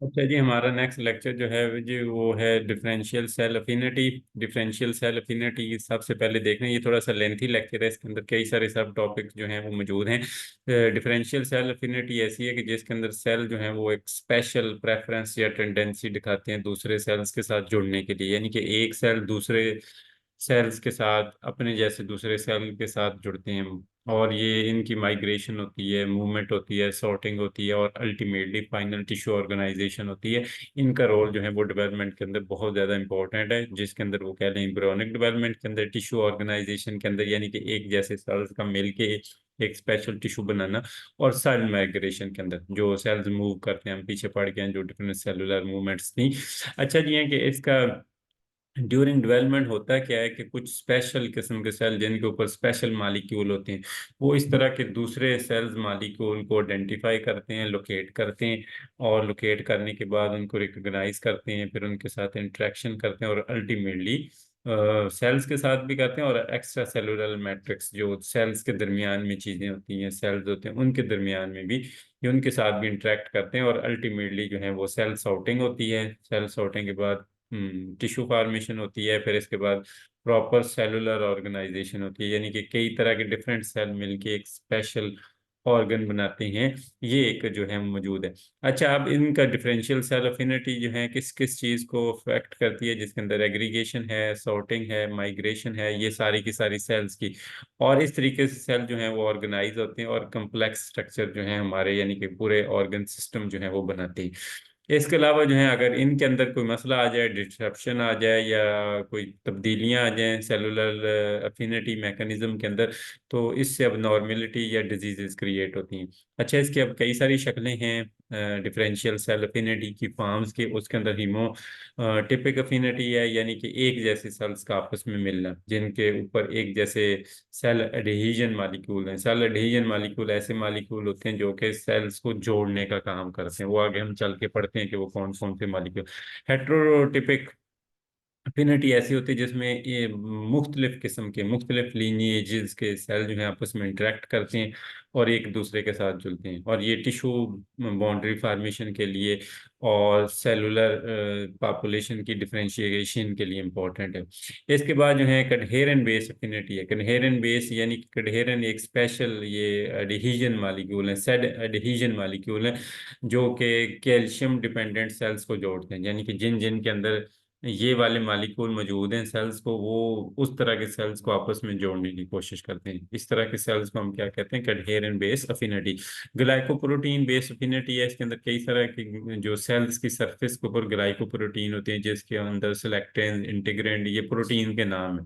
अच्छा जी, हमारा next lecture जो है जी वो है differential cell affinity. Differential cell affinity सबसे पहले देखना, ये थोड़ा सा लेंथी लेक्चर है, इसके अंदर कई सारे सब टॉपिक्स जो हैं वो मौजूद हैं। डिफरेंशियल सेल अफिनिटी ऐसी है कि जिसके अंदर सेल जो हैं वो एक स्पेशल प्रेफरेंस या टेंडेंसी दिखाते हैं दूसरे सेल्स के साथ जुड़ने के लिए, यानी कि एक सेल दूसरे सेल्स के साथ अपने जैसे दूसरे सेल के साथ जुड़ते हैं, और ये इनकी माइग्रेशन होती है, मूवमेंट होती है, सॉर्टिंग होती है, और अल्टीमेटली फाइनल टिश्यू ऑर्गेनाइजेशन होती है। इनका रोल जो है वो डेवलपमेंट के अंदर बहुत ज़्यादा इंपॉर्टेंट है, जिसके अंदर वो कह लें एम्ब्रियोनिक डेवलपमेंट के अंदर, टिश्यू ऑर्गेनाइजेशन के अंदर, यानी कि एक जैसे सेल्स का मिलके एक स्पेशल टिश्यू बनाना, और सेल माइग्रेशन के अंदर जो सेल्स मूव करते हैं, हम पीछे पढ़ गए हैं जो डिफरेंट सेलुलर मूवमेंट्स थी। अच्छा जी, है कि इसका ड्यूरिंग डेवलपमेंट होता क्या है कि कुछ स्पेशल किस्म के सेल जिनके ऊपर स्पेशल मालिक्यूल होते हैं, वो इस तरह के दूसरे सेल्स मालिक्यूल को आइडेंटिफाई करते हैं, लोकेट करते हैं, और लोकेट करने के बाद उनको रिकॉग्नाइज करते हैं, फिर उनके साथ इंटरेक्शन करते हैं, और अल्टीमेटली सेल्स के साथ भी करते हैं, और एक्स्ट्रा सेलुलर मैट्रिक्स जो सेल्स के दरमियान में चीज़ें होती हैं, सेल्स होते हैं, उनके दरमियान में भी ये उनके साथ भी इंटरेक्ट करते हैं, और अल्टीमेटली जो है वो सेल सॉर्टिंग होती है। सेल सॉर्टिंग के बाद टिश्यू फार्मेशन होती है, फिर इसके बाद प्रॉपर सेलुलर ऑर्गेनाइजेशन होती है, यानी कि कई तरह के डिफरेंट सेल मिलके एक स्पेशल ऑर्गन बनाते हैं। ये एक जो है मौजूद है। अच्छा, अब इनका डिफरेंशियल सेल अफिनिटी जो है किस किस चीज़ को अफेक्ट करती है, जिसके अंदर एग्रीगेशन है, सॉर्टिंग है, माइग्रेशन है, ये सारी की सारी सेल्स की, और इस तरीके से सेल जो है वो ऑर्गेनाइज होते हैं, और कम्प्लेक्स स्ट्रक्चर जो है हमारे यानी कि पूरे ऑर्गन सिस्टम जो है वो बनाते हैं। इसके अलावा जो है अगर इनके अंदर कोई मसला आ जाए, डिस्ट्रप्शन आ जाए, या कोई तब्दीलियां आ जाएं सेलुलर अफिनिटी मैकेनिज्म के अंदर, तो इससे अब नॉर्मेलिटी या डिजीजेस क्रिएट होती हैं। अच्छा, इसकी अब कई सारी शक्लें हैं डिफरेंशियल सेल अफिनिटी की फॉर्म्स की। उसके अंदर हीमो टिपिक अफिनिटी है, यानी कि एक जैसे सेल्स का आपस में मिलना, जिनके ऊपर एक जैसे सेल एडहेजन मालिक्यूल हैं। सेल एडहेजन मालिक्यूल ऐसे मालिक्यूल होते हैं जो कि सेल्स को जोड़ने का काम करते हैं, वो आगे हम चल के पढ़ते हैं कि वो कौन कौन से मालिक्यूल। हेट्रोटिपिक अफिनिटी ऐसी होती है जिसमें ये मुख्तलिफ किस्म के मुख्तलिफ लीनिएजेस के सेल जो हैं आपस में इंटरेक्ट करते हैं, और एक दूसरे के साथ जुड़ते हैं, और ये टिश्यू बाउंड्री फार्मेशन के लिए और सेलुलर पॉपुलेशन की डिफरेंशिएशन के लिए इम्पोर्टेंट है। इसके बाद जो है कडहेरन बेस अफिनिटी है। कडहेरन बेस यानी कि कडहेरन एक स्पेशल ये एडहेजन मालिक्यूल है, सेड एडहेजन मालिक्यूल है, जो कि कैल्शियम डिपेंडेंट सेल्स को जोड़ते हैं, यानी कि जिन जिन के अंदर ये वाले मालिक्यूल मौजूद हैं सेल्स को, वो उस तरह के सेल्स को आपस में जोड़ने की कोशिश करते हैं। इस तरह के सेल्स को हम क्या कहते हैं, adherent base affinity. Glycoprotein base affinity है, इसके अंदर कई तरह के जो सेल्स की सरफेस के ऊपर ग्लाइकोप्रोटीन होते हैं, जिसके अंदर सिलेक्टेंस, इंटीग्रेंट, ये प्रोटीन के नाम है।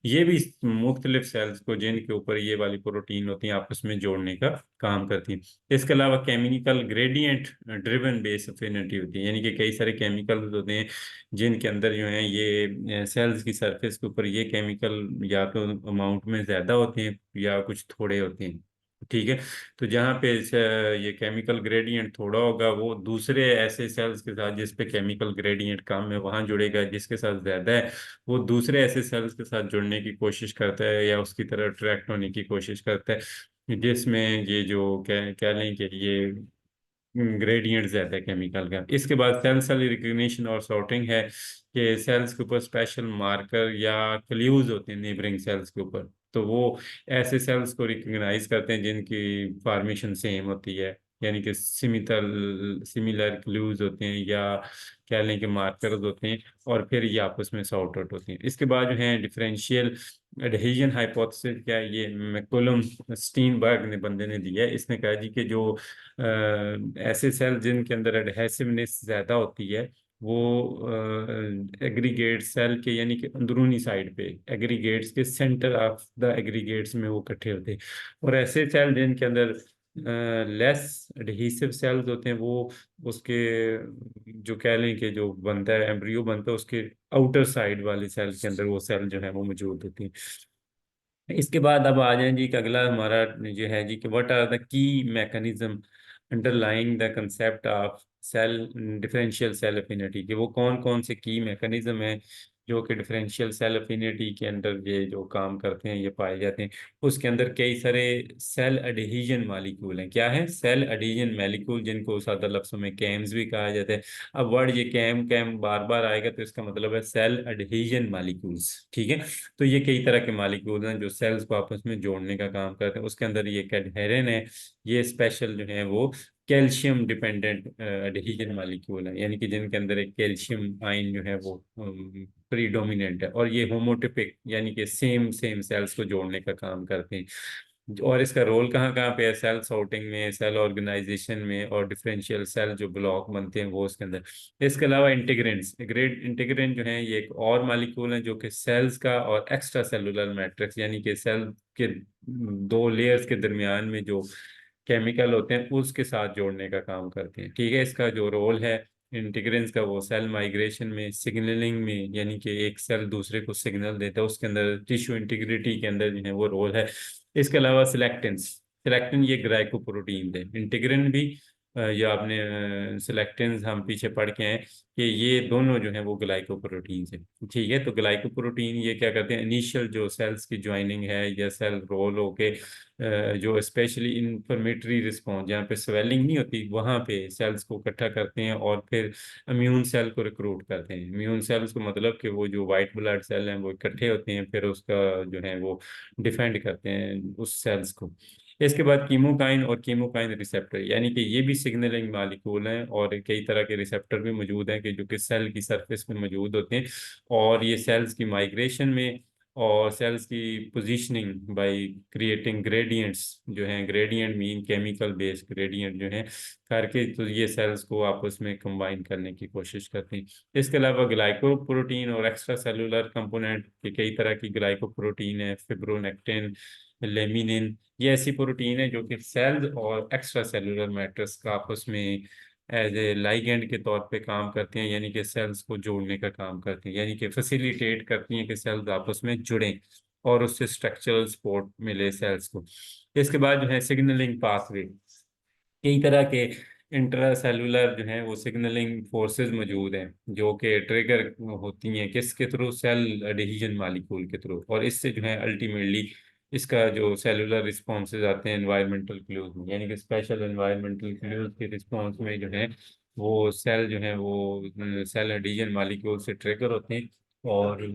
ये भी मुख्तलिफ सेल्स को जिनके ऊपर ये वाली प्रोटीन होती है आपस में जोड़ने का काम करती है। इसके अलावा chemical gradient driven base affinity होती है, यानी कि कई सारे केमिकल्स होते हैं जिनके अंदर जो है ये सेल्स की सरफेस के ऊपर ये केमिकल या तो अमाउंट में ज़्यादा होते हैं या कुछ थोड़े होते हैं। ठीक है, तो जहाँ पे ये केमिकल ग्रेडियंट थोड़ा होगा, वो दूसरे ऐसे सेल्स के साथ जिस पे केमिकल ग्रेडियंट कम है वहाँ जुड़ेगा, जिसके साथ ज़्यादा है वो दूसरे ऐसे सेल्स के साथ जुड़ने की कोशिश करता है, या उसकी तरह अट्रैक्ट होने की कोशिश करता है, जिसमें ये जो कह लें कि ये ग्रेडियंट ज्यादा है केमिकल का। इसके बाद सेल सेल रिकग्निशन और सॉर्टिंग है, कि सेल्स के ऊपर स्पेशल मार्कर या क्ल्यूज होते हैं नेबरिंग सेल्स के ऊपर, तो वो ऐसे सेल्स को रिकग्नाइज करते हैं जिनकी फॉर्मेशन सेम होती है, यानी कि सिमिलर क्ल्यूज होते हैं, या कह लें कि मार्कर्स होते हैं, और फिर ये आपस में सॉर्ट आउट होते हैं। इसके बाद जो है डिफरेंशियल एडहेजन हाइपोथेसिस, क्या है, ये मैकुलम स्टीनबर्ग ने बंदे ने दिया है। इसने कहा जी कि जो ऐसे सेल जिनके अंदर एडहेसिवनेस ज़्यादा होती है, वो एग्रीगेट सेल के यानी कि अंदरूनी साइड पे एग्रीगेट्स के सेंटर ऑफ द एग्रीगेट्स में वो इकट्ठे होते हैं, और ऐसे सेल जिनके अंदर लेस एडहेसिव सेल्स होते हैं, वो उसके जो कह लें कि जो बनता है एम्ब्रियो बनता है उसके आउटर साइड वाले सेल के अंदर वो सेल जो है वो मौजूद होती हैं। इसके बाद अब आ जाएं जी कि अगला हमारा जो है जी कि what are the key mechanism underlying the concept of cell differential cell affinity, कि वो कौन कौन से की मैकेनिज्म है जो कि डिफरेंशियल सेल अफिनिटी के अंदर ये जो काम करते हैं ये पाए जाते हैं। उसके अंदर कई सारे सेल एडहेजन मालिक्यूल हैं। क्या है? सेल एडहेजन मालिक्यूल, जिनको सादा लफ्जों में कैम्स भी कहा जाता है। अब वर्ड ये कैम कैम बार बार आएगा तो इसका मतलब है सेल एडहेजन मालिक्यूल्स। ठीक है, तो ये कई तरह के मालिक्यूल हैं जो सेल्स को आपस में जोड़ने का काम करते हैं। उसके अंदर ये कैडहेरन है, ये स्पेशल जो है वो कैल्शियम डिपेंडेंट एडहेजन मालिक्यूल है, यानी कि जिनके अंदर एक कैल्शियम आयन जो है वो प्रीडोमिनेंट है। और ये होमोटिपिक यानी कि सेम सेम सेल्स को जोड़ने का काम करते हैं। और इसका रोल कहाँ कहाँ पे है? सेल सॉर्टिंग में, सेल ऑर्गेनाइजेशन में, और डिफरेंशियल सेल जो ब्लॉक बनते हैं वो उसके अंदर। इसके अलावा इंटीग्रेंट्स, ग्रेड इंटीग्रेंट जो है ये एक और मालिक्यूल है जो कि सेल्स का और एक्स्ट्रा सेलुलर मैट्रिक्स यानी कि सेल के दो लेयर्स के दरमियान में जो केमिकल होते हैं उसके साथ जोड़ने का काम करते हैं। ठीक है, इसका जो रोल है इंटीग्रेंस का, वो सेल माइग्रेशन में, सिग्नलिंग में, यानी कि एक सेल दूसरे को सिग्नल देता है, उसके अंदर टिश्यू इंटीग्रिटी के अंदर जो है वो रोल है। इसके अलावा सिलेक्टेंस, सिलेक्टिन ये ग्लाइकोप्रोटीन है। इंटीग्रिन भी या आपने सिलेक्टेंस हम पीछे पढ़ के हैं कि ये दोनों जो है वो ग्लाइकोप्रोटीन है। ठीक है, तो ग्लाइकोप्रोटीन ये क्या करते हैं? इनिशियल जो सेल्स की ज्वाइनिंग है या सेल रोल होके जो स्पेशली इंफ्लेमेटरी रिस्पॉन्स, जहाँ पे स्वेलिंग नहीं होती वहाँ पे सेल्स को इकट्ठा करते हैं और फिर इम्यून सेल को रिक्रूट करते हैं। इम्यून सेल्स को मतलब कि वो जो वाइट ब्लड सेल हैं वो इकट्ठे होते हैं, फिर उसका जो है वो डिफेंड करते हैं उस सेल्स को। इसके बाद कीमोकाइन और कीमोकाइन रिसेप्टर, यानी कि ये भी सिग्नलिंग मालिक्यूल हैं, और कई तरह के रिसेप्टर भी मौजूद हैं कि जो कि सेल की सरफेस में मौजूद होते हैं। और ये सेल्स की माइग्रेशन में और सेल्स की पोजीशनिंग बाय क्रिएटिंग ग्रेडियंट्स जो हैं, gradient mean chemical based gradient जो हैं, करके तो ये सेल्स को आपस में कंबाइन करने की कोशिश करते हैं। इसके अलावा ग्लाइकोप्रोटीन और एक्स्ट्रा सेलुलर कंपोनेंट के कई तरह की ग्लाइकोप्रोटीन है, फिब्रोनेक्टिन, लेमिनिन, ये ऐसी प्रोटीन है जो कि सेल्स और एक्स्ट्रा सेलुलर मैट्रिक्स का आपस में एज ए लाइगेंड के तौर पे काम करते हैं, यानी कि सेल्स को जोड़ने का काम करते हैं, यानी कि फैसिलिटेट करती हैं कि सेल्स आपस में जुड़ें और उससे स्ट्रक्चरल सपोर्ट मिले सेल्स को। इसके बाद जो है सिग्नलिंग पाथवे, कई तरह के इंट्रा सेलुलर जो है वो सिग्नलिंग फोर्सेस मौजूद हैं जो कि ट्रिगर होती हैं किसके थ्रू? सेल एडहेजन मालिक्यूल के थ्रू। और इससे जो है अल्टीमेटली इसका जो सेलुलर रिस्पॉन्सेज आते हैं एनवायरमेंटल क्लूज में, यानी कि स्पेशल एनवायरमेंटल क्लूज के रिस्पॉन्स में जो है वो सेल जो है वो सेल एडहेजन मालिक्यूल से ट्रिगर होते हैं, और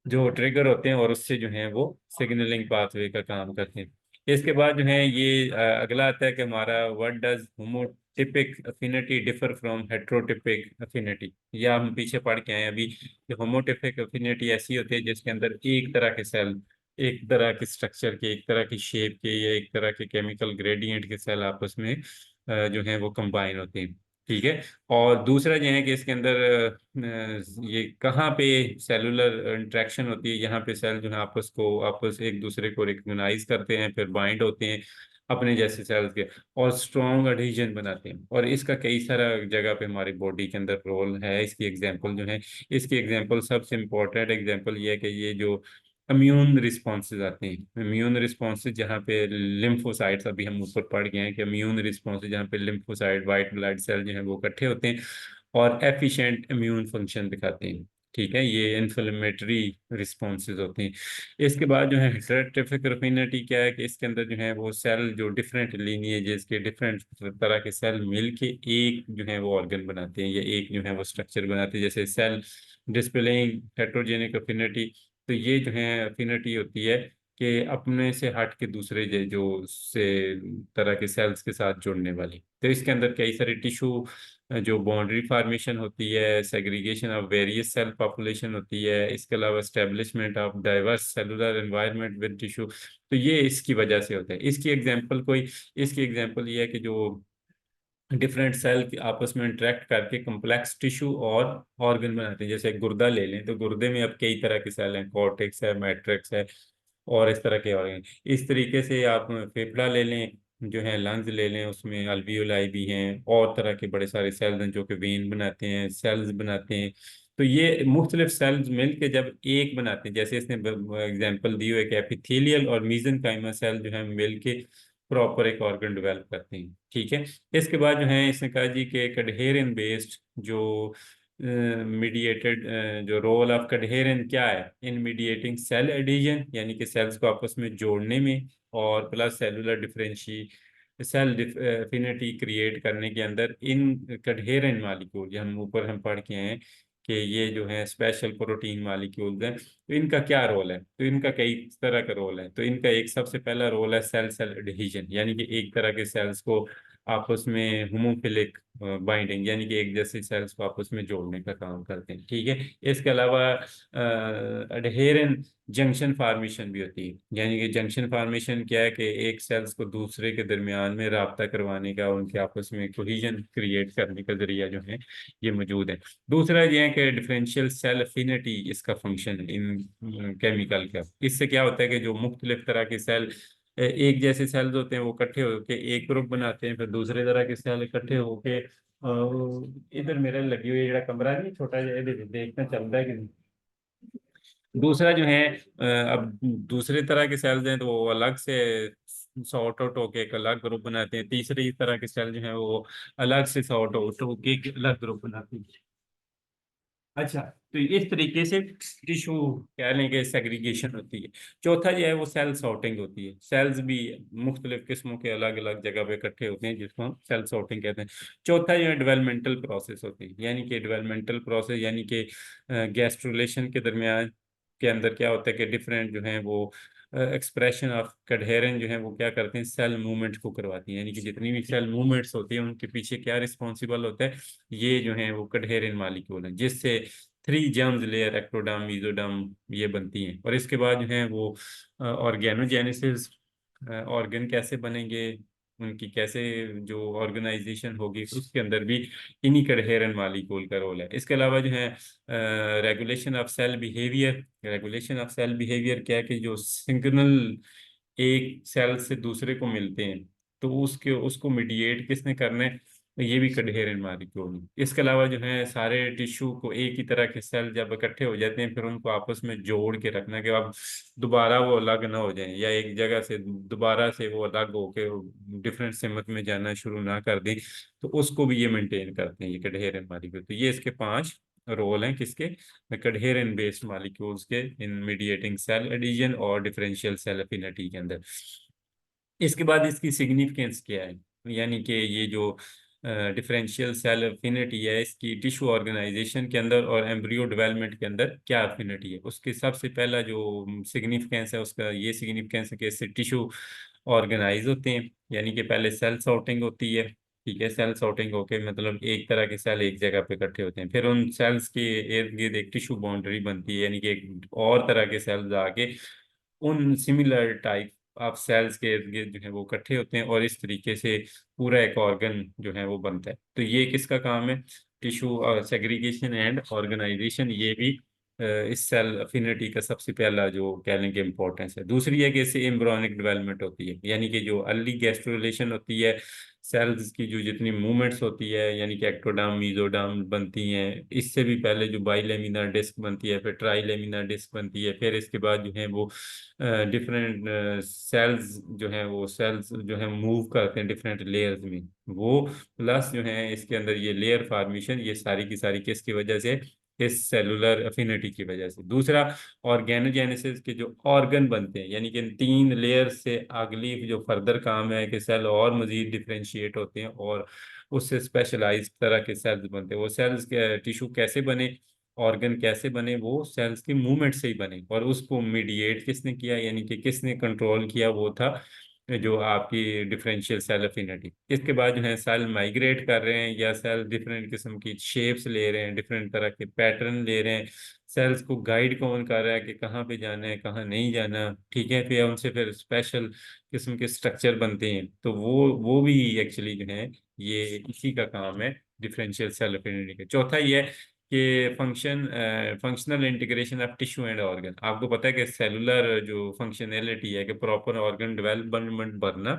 जो ट्रिगर होते हैं और उससे जो है वो सिग्नलिंग पाथवे का काम करते हैं। इसके बाद जो है ये अगला आता है कि हमारा what does homotypic affinity differ from heterotypic affinity. या हम पीछे पढ़ के आए हैं अभी कि होमोटिपिक अफिनिटी ऐसी होती है जिसके अंदर एक तरह के सेल, एक तरह के स्ट्रक्चर के, एक तरह की शेप के या एक तरह के केमिकल ग्रेडियंट के सेल आपस में जो है वो कंबाइन होते हैं। ठीक है, और दूसरा जो है कि इसके अंदर ये कहाँ पे सेलुलर इंट्रैक्शन होती है, यहाँ पे सेल जो है आपस एक दूसरे को रिकग्नाइज करते हैं, फिर बाइंड होते हैं अपने जैसे सेल्स के, और स्ट्रॉन्ग एडहेजन बनाते हैं। और इसका कई सारा जगह पे हमारी बॉडी के अंदर रोल है। इसकी एग्जांपल जो है, इसकी एग्जांपल सबसे इम्पोर्टेंट एग्जांपल ये है कि ये जो इम्यून रिस्पॉन्सेज आते हैं, इम्यून रिस्पॉन्सेज जहाँ पे लिम्फोसाइट्स, अभी हम ऊपर पढ़ गए हैं कि इम्यून रिस्पॉन्सेज जहाँ पे लिम्फोसाइट वाइट ब्लड सेल जो है वो इकट्ठे होते हैं और एफिशिएंट इम्यून फंक्शन दिखाते हैं। ठीक है, ये इन्फ्लेमेटरी रिस्पॉन्सेज होते हैं। इसके बाद जो है हेटेरोट्रोफिक अफिनिटी क्या है कि इसके अंदर जो है वो सेल जो डिफरेंट लीनिएजेस के डिफरेंट तरह के सेल मिलके एक जो है वो ऑर्गन बनाते हैं या एक जो है वो स्ट्रक्चर बनाते हैं, जैसे सेल डिस्प्लेइंग हेटेरोजेनिक अफिनिटी। तो ये जो है अफिनिटी होती है कि अपने से हट के दूसरे जो से तरह के सेल्स के साथ जुड़ने वाली। तो इसके अंदर कई सारे टिश्यू जो बाउंड्री फार्मेशन होती है, segregation of various cell population होती है, इसके अलावा establishment of diverse cellular environment with tissue, तो ये इसकी वजह से होता है। इसकी एग्जांपल ये है कि जो डिफरेंट सेल आपस में इंटरेक्ट करके कम्प्लेक्स टिश्यू और ऑर्गन बनाते हैं। जैसे गुर्दा ले लें तो गुर्दे में अब कई तरह के सेल हैं, कॉर्टेक्स है, मैट्रिक्स है, और इस तरह के ऑर्गन। इस तरीके से आप फेफड़ा ले लें, जो है लंग्स ले लें, उसमें अल्वियोलाई भी हैं, और तरह के बड़े सारे सेल्स हैं जो कि वेन बनाते हैं, सेल्स बनाते हैं। तो ये मुख्तलिफ सेल्स मिल के जब एक बनाते हैं, जैसे इसने एग्जांपल दी हुई है कि एपिथेलियल और मीजेंकाइमल सेल जो है मिल के प्रॉपर एक ऑर्गन डेवलप करते हैं। ठीक है, इसके बाद जो है इसने कहा जी कि एक एडहेरेंस बेस्ड जो मीडिएटेड जो रोल ऑफ कडहेरेन क्या है इन मीडिएटिंग सेल एडिशन, यानी कि सेल्स को आपस में जोड़ने में, और plus cellular differential cell affinity create करने के अंदर इन कडहेरेन मालिक्यूल, हम ऊपर हम पढ़ के आए हैं कि ये जो है स्पेशल प्रोटीन मालिक्यूल्स हैं, तो इनका क्या रोल है, तो इनका कई तरह का रोल है। तो इनका एक सबसे पहला रोल है सेल सेल एडहेजन, यानी कि एक तरह के सेल्स को आपस में होमोफिलिक बाइंडिंग, यानी कि एक जैसे सेल्स को आपस में जोड़ने का काम करते हैं। ठीक है, इसके अलावा एडहेरेंट जंक्शन फार्मेशन भी होती है, यानी कि जंक्शन फार्मेशन क्या है कि एक सेल्स को दूसरे के दरमियान में राब्ता करवाने का, उनके आपस में कोहिजन क्रिएट करने का जरिया जो है ये मौजूद है। दूसरा ये है कि डिफरेंशियल सेल अफिनिटी इसका फंक्शन है इन केमिकल का। इससे क्या होता है कि जो मुख्तलिफ तरह के सेल एक जैसे सेल्स होते हैं वो इकट्ठे होकर एक ग्रुप बनाते हैं, फिर दूसरे तरह के सेल इकट्ठे होके इधर मेरे लगी हुई जरा कमरा नहीं छोटा जिहा, ये देखना चलता है कि नहीं। दूसरा जो है अब दूसरे तरह के सेल्स हैं तो वो अलग से सॉर्ट आउट होके एक अलग ग्रुप बनाते हैं। तीसरी तरह के सेल जो है वो अलग से सॉर्ट आउट होके एक अलग ग्रुप बनाते हैं। अच्छा, तो इस तरीके से टिश्यू कह लें कि सेग्रीगेशन होती है। चौथा जो है वो सेल सॉर्टिंग होती है। सेल्स भी मुख्तलिफ किस्मों के अलग अलग जगह पे इकट्ठे होते हैं, जिसको हम सेल सॉर्टिंग कहते हैं। चौथा जो है डेवलपमेंटल प्रोसेस होती है, यानी कि डेवलपमेंटल प्रोसेस यानी कि गैस्ट्रुलेशन के दरमियान के अंदर क्या होता है कि डिफरेंट जो है वो एक्सप्रेशन ऑफ कडहेरेन जो है वो क्या करते हैं, सेल मूवमेंट को करवाती हैं। यानी कि जितनी भी सेल मूवमेंट्स होती हैं उनके पीछे क्या रिस्पॉन्सिबल होता है, ये जो है वो कडहेरेन मालिक्यूल हैं, जिससे three germs layer ectoderm mesoderm ये बनती हैं। और इसके बाद जो है वो ऑर्गेनोजेनेसिस, ऑर्गन कैसे बनेंगे, उनकी कैसे जो ऑर्गेनाइजेशन होगी, उसके अंदर भी इन्हीं कडहेरेन मालिक्यूल का रोल है। इसके अलावा जो है regulation of cell behaviour. Regulation of cell behaviour क्या है कि जो सिग्नल एक सेल से दूसरे को मिलते हैं तो उसके उसको मीडिएट किसने करना है, तो ये भी कडहेरेन मालिक्यूल है। इसके अलावा जो है सारे टिश्यू को एक ही तरह के सेल जब इकट्ठे हो जाते हैं फिर उनको आपस में जोड़ के रखना कि अब दोबारा वो अलग ना हो जाएं, या एक जगह से दोबारा से वो अलग होके डिफरेंट सिमत में जाना शुरू ना कर दें, तो उसको भी ये मेंटेन करते हैं ये कडहेरेन मालिक्यूल। तो ये इसके 5 रोल हैं किसके, कडहेरेन बेस्ड मॉलिक्यूल्स के इन मीडिएटिंग सेल एडिशन और डिफरेंशियल सेल एफिनिटी के अंदर। इसके बाद इसकी सिग्निफिकेंस क्या है, यानी कि ये जो डिफरेंशियल सेल एफिनिटी है इसकी टिश्यू ऑर्गेनाइजेशन के अंदर और एम्ब्रियो डेवलपमेंट के अंदर क्या एफिनिटी है। उसके सबसे पहला जो सिग्निफिकेंस है उसका ये सिग्निफिकेंस है कि इससे टिश्यू ऑर्गेनाइज होते हैं, यानी कि पहले सेल सॉर्टिंग होती है। ठीक है, सेल सॉर्टिंग होके मतलब एक तरह के सेल एक जगह पे इकट्ठे होते हैं, फिर उन सेल्स के इर्द गिर्द एक टिश्यू बाउंड्री बनती है, यानी कि एक और तरह के सेल्स आके उन सिमिलर टाइप ऑफ सेल्स के इर्द गिर्द जो है वो इकट्ठे होते हैं, और इस तरीके से पूरा एक ऑर्गन जो है वो बनता है। तो ये किसका काम है, टिश्यू सेग्रीगेशन एंड ऑर्गेनाइजेशन, ये भी इस सेल अफिनिटी का सबसे पहला जो कह लें कि इम्पोर्टेंस है। दूसरी है कि इससे एम्ब्रियोनिक डेवलपमेंट होती है, यानी कि जो अर्ली गैस्ट्रुलेशन होती है, सेल्स की जो जितनी मूवमेंट्स होती है, यानी कि एक्टोडर्म मीजोडर्म बनती हैं, इससे भी पहले जो बाइलेमिनर डिस्क बनती है, फिर ट्राइलेमिनर डिस्क बनती है, फिर इसके बाद जो है वो डिफरेंट सेल्स जो है वो सेल्स जो है मूव करते हैं डिफरेंट लेयर्स में, वो प्लस जो है इसके अंदर ये लेयर फार्मेशन, ये सारी की सारी किसकी वजह से, इस सेलुलर अफिनिटी की वजह से। दूसरा, ऑर्गेनोजेनेसिस के जो ऑर्गन बनते हैं, यानी कि इन 3 लेयर से अगली जो फर्दर काम है कि सेल और मजीद डिफ्रेंशिएट होते हैं और उससे स्पेशलाइज तरह के सेल्स बनते हैं। वो सेल्स के टिश्यू कैसे बने, ऑर्गन कैसे बने, वो सेल्स के मूवमेंट से ही बने, और उसको मीडिएट किसने किया, यानी कि किसने कंट्रोल किया, वो था जो आपकी डिफरेंशियल सेल अफिनिटी। इसके बाद जो है सेल माइग्रेट कर रहे हैं या सेल डिफरेंट किस्म की शेप्स ले रहे हैं, डिफरेंट तरह के पैटर्न ले रहे हैं, सेल्स को गाइड कौन कर रहा है कि कहाँ पे जाना है कहाँ नहीं जाना। ठीक है, फिर उनसे फिर स्पेशल किस्म के स्ट्रक्चर बनते हैं, तो वो भी एक्चुअली जो है ये इसी का काम है डिफरेंशियल सेल अफिनिटी का। चौथा ये है कि functional integration of tissue and organ. आपको पता है कि सेलुलर जो फंक्शनैलिटी है कि प्रॉपर ऑर्गन डेवलपमेंट बनना,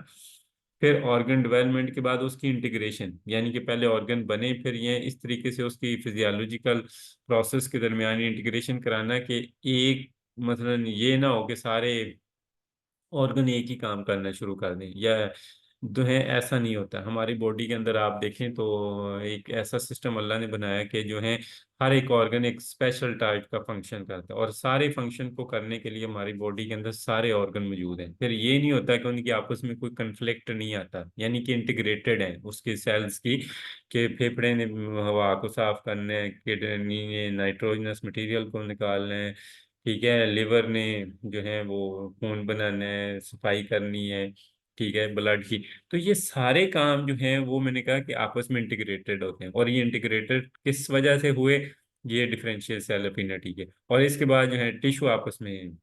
फिर ऑर्गन डेवलपमेंट के बाद उसकी इंटीग्रेशन, यानी कि पहले ऑर्गन बने फिर ये इस तरीके से उसकी फिजियोलॉजिकल प्रोसेस के दरमियान इंटीग्रेशन कराना कि एक मतलब ये ना हो कि सारे ऑर्गन एक ही काम करना शुरू कर दें, या जो है ऐसा नहीं होता। हमारी बॉडी के अंदर आप देखें तो एक ऐसा सिस्टम अल्लाह ने बनाया कि जो है हर एक ऑर्गन एक स्पेशल टाइप का फंक्शन करता है, और सारे फंक्शन को करने के लिए हमारी बॉडी के अंदर सारे ऑर्गन मौजूद हैं। फिर ये नहीं होता कि उनकी आपस में कोई कन्फ्लिक्ट नहीं आता, यानी कि इंटीग्रेटेड है उसके सेल्स की, कि फेफड़े ने हवा को साफ करना है, किडनी ने नाइट्रोजनस मटेरियल को निकालना है, ठीक है, लिवर ने जो है वो खून बनाना है, सफाई करनी है, ठीक है, ब्लड की। तो ये सारे काम जो हैं वो मैंने कहा कि आपस में इंटीग्रेटेड होते हैं, और ये इंटीग्रेटेड किस वजह से हुए? ये डिफरेंशियल सेल अफिनिटी के। और इसके बाद जो है टिश्यू आपस में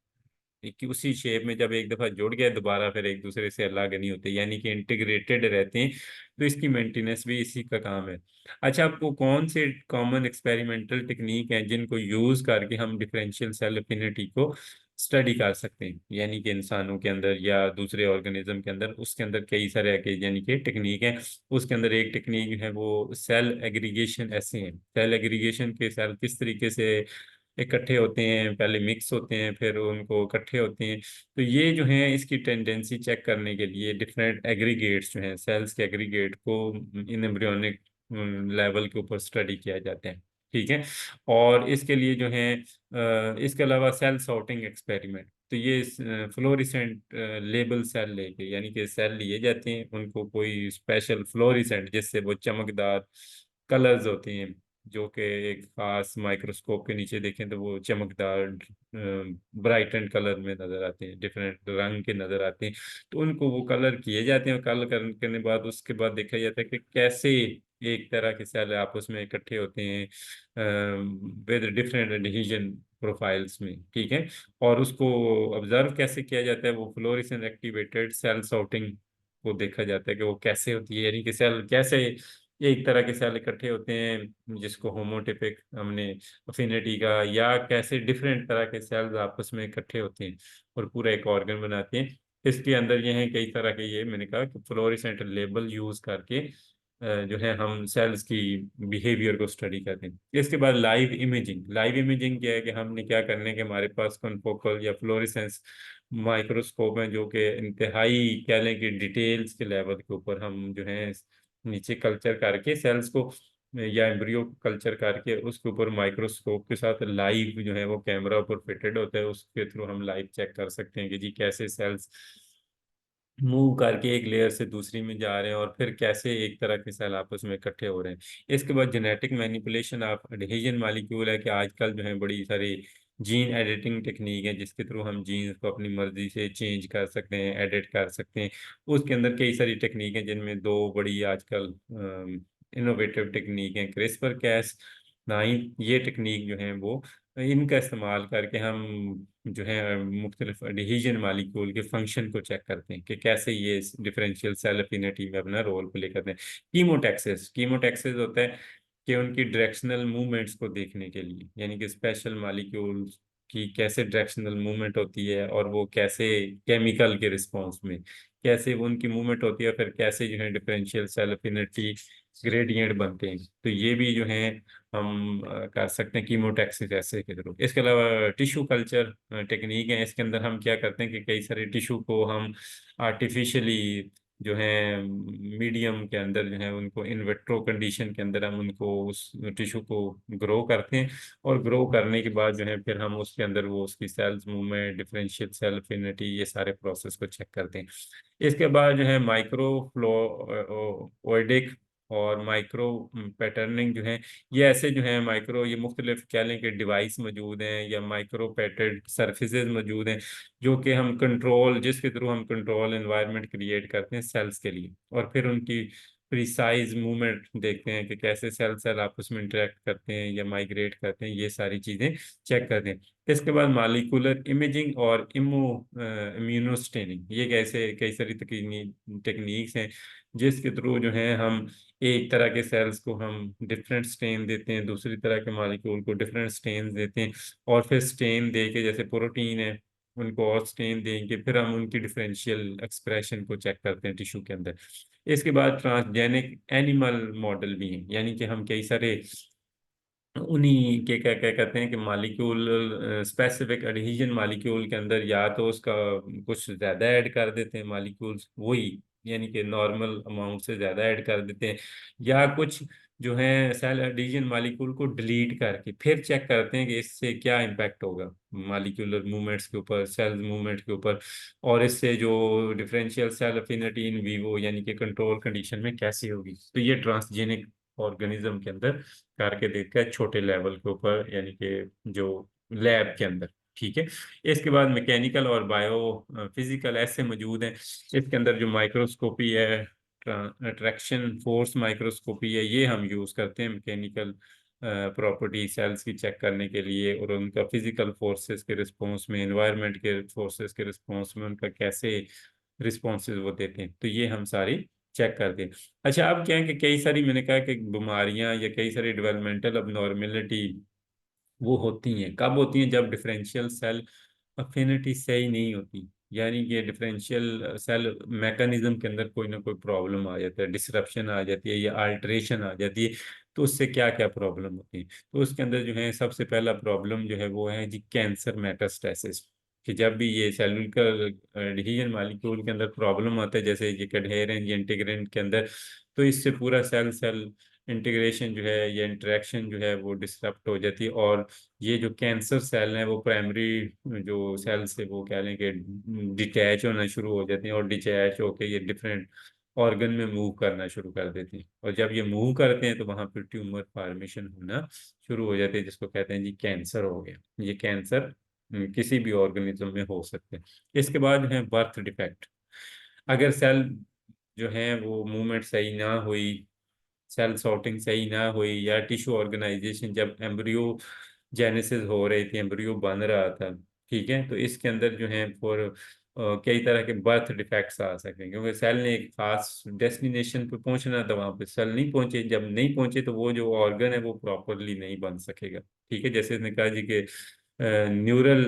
कि उसी शेप में जब एक दफा जुड़ गए दोबारा फिर एक दूसरे से अलग नहीं होते, यानी कि इंटीग्रेटेड रहते हैं। तो इसकी मेंटेनेंस भी इसी का काम है। अच्छा, आपको कौन से कॉमन एक्सपेरिमेंटल टेक्निक हैं जिनको यूज करके हम डिफरेंशियल सेल अफिनिटी को स्टडी कर सकते हैं, यानी कि इंसानों के अंदर या दूसरे ऑर्गेनिज्म के अंदर? उसके अंदर कई सारे यानी कि टेक्निक है। उसके अंदर एक टेक्निक है वो सेल एग्रीगेशन। ऐसे हैं सेल एग्रीगेशन के, सेल किस तरीके से इकट्ठे होते हैं, पहले मिक्स होते हैं फिर उनको इकट्ठे होते हैं। तो ये जो है इसकी टेंडेंसी चेक करने के लिए डिफरेंट एग्रीगेट्स जो हैं, सेल्स के एग्रीगेट को इन एम्ब्रियोनिक लेवल के ऊपर स्टडी किया जाता है, ठीक है। और इसके लिए जो है इसके अलावा सेल सॉर्टिंग एक्सपेरिमेंट, तो ये फ्लोरिसेंट लेबल सेल लेके, यानी कि सेल लिए जाते हैं, उनको कोई स्पेशल फ्लोरिसेंट जिससे वो चमकदार कलर्स होते हैं, जो कि एक खास माइक्रोस्कोप के नीचे देखें तो वो चमकदार ब्राइट एंड कलर में नजर आते हैं, डिफरेंट रंग के नजर आते हैं। तो उनको वो कलर किए जाते हैं, और कलर करने के बाद उसके बाद देखा जाता है कि कैसे एक तरह के सेल आपस में इकट्ठे होते हैं विद डिफरेंट एडहेजन प्रोफाइल्स में, ठीक है। और उसको ऑब्जर्व कैसे किया जाता है? वो फ्लोरेसेंट एक्टिवेटेड सेल सॉर्टिंग को देखा जाता है कि वो कैसे होती है, यानी कि सेल कैसे एक तरह के सेल इकट्ठे होते हैं जिसको होमोटिपिक हमने अफिनिटी का, या कैसे डिफरेंट तरह के सेल्स आपस में इकट्ठे होते हैं और पूरा एक ऑर्गन बनाते हैं। इसके अंदर ये है कई तरह के, ये मैंने कहा कि फ्लोरेसेंट लेबल यूज करके जो है हम सेल्स की बिहेवियर को स्टडी करते हैं। इसके बाद लाइव इमेजिंग। लाइव इमेजिंग क्या है कि हमने क्या करने के, हमारे पास कॉन्फोकल या फ्लोरेसेंस माइक्रोस्कोप है, जो कि इंतहाई कह लें कि डिटेल्स के लेवल के ऊपर हम जो है नीचे कल्चर करके सेल्स को या एम्ब्रियो को कल्चर करके उसके ऊपर माइक्रोस्कोप के साथ लाइव जो है वो कैमरा ऊपर फिटेड होता है, उसके थ्रू हम लाइव चेक कर सकते हैं कि जी कैसे सेल्स मूव करके एक लेयर से दूसरी में जा रहे हैं, और फिर कैसे एक तरह के सेल आपस में इकट्ठे हो रहे हैं। इसके बाद genetic manipulation of adhesion molecule है कि आजकल जो है बड़ी सारी जीन एडिटिंग टेक्निक है जिसके थ्रू हम जीन्स को अपनी मर्जी से चेंज कर सकते हैं, एडिट कर सकते हैं। उसके अंदर कई सारी टेक्निक है जिनमें दो बड़ी आजकल इनोवेटिव टेक्निक है, क्रिस्पर कैस नाइन, ये टेक्निक जो है वो इनका इस्तेमाल करके हम जो है मुख्तलिफ एडहेजन मालिक्यूल के फंक्शन को चेक करते हैं कि कैसे ये डिफरेंशियल सेल अफिनिटी में अपना रोल प्ले करते हैं। कीमोटैक्सिस, कीमोटैक्सिस होता है कि उनकी डायरेक्शनल मूवमेंट्स को देखने के लिए, यानी कि स्पेशल मालिक्यूल्स की कैसे डायरेक्शनल मूवमेंट होती है और वो कैसे केमिकल के रिस्पॉन्स में कैसे वो उनकी मूवमेंट होती है, फिर कैसे जो है डिफरेंशियल सेल अफिनिटी ग्रेडियंट बनते हैं। तो ये भी जो है हम कर सकते हैं कीमोटैक्सिस ऐसे के थ्रू। इसके अलावा टिश्यू कल्चर टेक्निक है, इसके अंदर हम क्या करते हैं कि कई सारे टिश्यू को हम आर्टिफिशियली जो है मीडियम के अंदर जो है उनको इन विट्रो कंडीशन के अंदर हम उनको उस टिश्यू को ग्रो करते हैं, और ग्रो करने के बाद जो है फिर हम उसके अंदर वो उसकी cells movement, differential cell affinity, ये सारे प्रोसेस को चेक करते हैं। इसके बाद जो है माइक्रो फ्लोइडिक और माइक्रो पैटर्निंग जो है, ये ऐसे जो है माइक्रो, ये मुख्तलिफ कह लें कि डिवाइस मौजूद हैं या माइक्रो पैटेड सर्फेसेज मौजूद हैं, जो कि हम कंट्रोल, जिसके थ्रू हम कंट्रोल एनवायरनमेंट क्रिएट करते हैं सेल्स के लिए, और फिर उनकी प्रिसाइज मूवमेंट देखते हैं कि कैसे सेल सेल आपस में इंटरेक्ट करते हैं या माइग्रेट करते हैं, ये सारी चीज़ें चेक करते हैं। इसके बाद मालिकुलर इमेजिंग और इम्यूनोस्टेनिंग, ये कैसे कई सारी टेक्निक्स हैं जिसके थ्रू जो है हम एक तरह के सेल्स को हम डिफरेंट स्टेन देते हैं, दूसरी तरह के मालिक्यूल को डिफरेंट स्टेन देते हैं, और फिर स्टेन दे के, जैसे प्रोटीन है उनको और स्टेन देंगे, फिर हम उनकी डिफरेंशियल एक्सप्रेशन को चेक करते हैं टिश्यू के अंदर। इसके बाद ट्रांसजेनिक एनिमल मॉडल भी हैं, यानी कि हम कई सारे उन्हीं के क्या क्या कहते हैं कि मालिक्यूल, स्पेसिफिक एडहेजन मालिक्यूल के अंदर या तो उसका कुछ ज्यादा ऐड कर देते हैं मालिक्यूल्स, वही यानी कि नॉर्मल अमाउंट से ज़्यादा ऐड कर देते हैं, या कुछ जो है सेल एडिशन मालिक्यूल को डिलीट करके फिर चेक करते हैं कि इससे क्या इम्पैक्ट होगा मालिक्यूलर मूवमेंट्स के ऊपर, सेल मूवमेंट के ऊपर, और इससे जो differential cell affinity in vivo यानी कि कंट्रोल कंडीशन में कैसी होगी। तो ये ट्रांसजेनिक ऑर्गेनिज्म के अंदर करके देखा है छोटे लेवल के ऊपर, यानी कि जो लैब के अंदर। ठीक है। इसके बाद मैकेनिकल और बायो फिजिकल ऐसे मौजूद हैं। इसके अंदर जो माइक्रोस्कोपी है, अट्रैक्शन फोर्स माइक्रोस्कोपी है, ये हम यूज़ करते हैं मैकेनिकल प्रॉपर्टी सेल्स की चेक करने के लिए, और उनका फिजिकल फोर्सेस के रिस्पॉन्स में, एनवायरनमेंट के फोर्सेस के रिस्पॉन्स में उनका कैसे रिस्पॉन्सेज वो देते हैं, तो ये हम सारी चेक करते हैं। अच्छा, अब क्या है कि कई सारी, मैंने कहा कि बीमारियां या कई सारी डेवलपमेंटल अबनॉर्मेलिटी वो होती हैं, कब होती हैं? जब डिफरेंशियल सेल अफिनिटी सही नहीं होती, यानी कि डिफरेंशियल सेल मैकेनिज्म के अंदर कोई ना कोई प्रॉब्लम आ जाता है, डिसरप्शन आ जाती है या अल्टरेशन आ जाती है। तो उससे क्या क्या प्रॉब्लम होती है? तो उसके अंदर जो है सबसे पहला प्रॉब्लम जो है वो है जी कैंसर मेटास्टेसिस। कि जब भी ये सेलुलर एडहेजन मॉलिक्यूल के अंदर प्रॉब्लम आता है, जैसे ये एडहेरेंस या इंटीग्रेंट के अंदर, तो इससे पूरा सेल सेल इंटीग्रेशन जो है या इंटरेक्शन जो है वो डिसरप्ट हो जाती है, और ये जो कैंसर सेल हैं वो प्राइमरी जो सेल से वो कह लें कि डिटैच होना शुरू हो जाते हैं, और डिटैच होकर ये डिफरेंट ऑर्गन में मूव करना शुरू कर देते हैं, और जब ये मूव करते हैं तो वहाँ पर ट्यूमर फॉर्मेशन होना शुरू हो जाते हैं, जिसको कहते हैं जी कैंसर हो गया। ये कैंसर किसी भी ऑर्गेनिज्म में हो सकते हैं। इसके बाद है बर्थ डिफेक्ट। अगर सेल जो है वो मूवमेंट सही ना हुई, सेल सॉर्टिंग सही ना हुई, या टिश्यू ऑर्गेनाइजेशन जब एम्ब्रियो जेनेसिस हो रही थी, एम्ब्रियो बन रहा था, ठीक है, तो इसके अंदर जो है फॉर कई तरह के बर्थ डिफेक्ट्स आ सकते हैं, क्योंकि सेल ने एक खास डेस्टिनेशन पे पहुंचना था, वहां पे सेल नहीं पहुंचे, जब नहीं पहुंचे तो वो जो ऑर्गन है वो प्रॉपरली नहीं बन सकेगा। ठीक है, जैसे इसने कहा जी कि न्यूरल